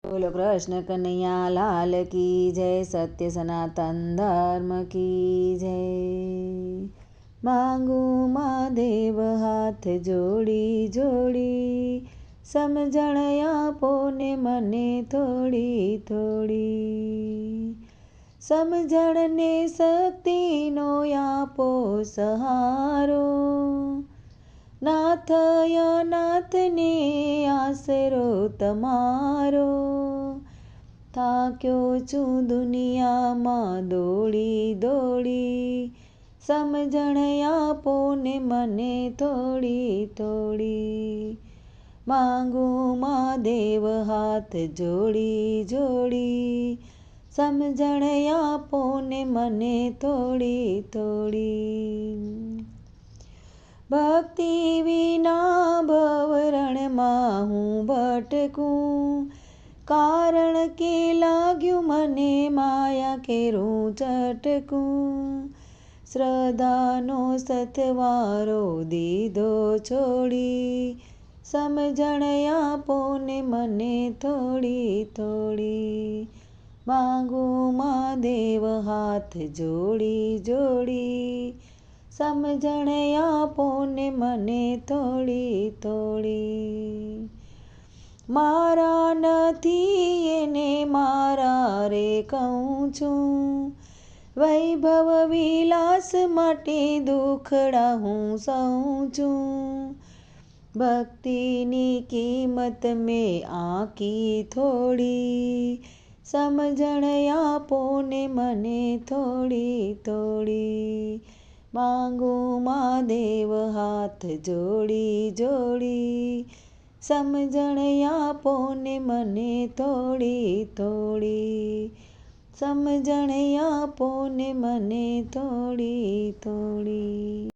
બોલો કૃષ્ણ કનૈયા લાલ કી જય, સત્ય સનાતન ધર્મ કી જય। માંગુ મહાદેવ હાથ જોડી જોડી, સમજણ આપો ને મને થોડી થોડી। સમજણ ને શક્તિનો આપો સહારો, નાથ અનાથને આશરો તમારો। થાક્યો છું દુનિયામાં દોડી દોડી, સમજણ આપો ને મને થોડી થોડી। માંગુ મહાદેવ હાથ જોડી જોડી, સમજણ આપો ને મને થોડી થોડી। ભક્તિ વિના ભવરણમાં હું ભટકું, કારણ કે લાગ્યું મને માયા કેરું ચટકું। શ્રદ્ધાનો સથવારો દીધો છોડી, સમજણ આપો ને મને થોડી થોડી। માંગુ મહાદેવ હાથ જોડી જોડી, સમજણ આપો ને મને થોડી થોડી। મારા નથી એને મારા રે કહું છું, વૈભવ વિલાસ માટે દુખડા હું સહું છું। ભક્તિની કિંમત મેં આંકી થોડી, સમજણ આપો ને મને થોડી થોડી। માંગુ મહાદેવ હાથ જોડી જોડી, સમજણ આપો ને મને થોડી થોડી। સમજણ આપો ને મને થોડી થોડી।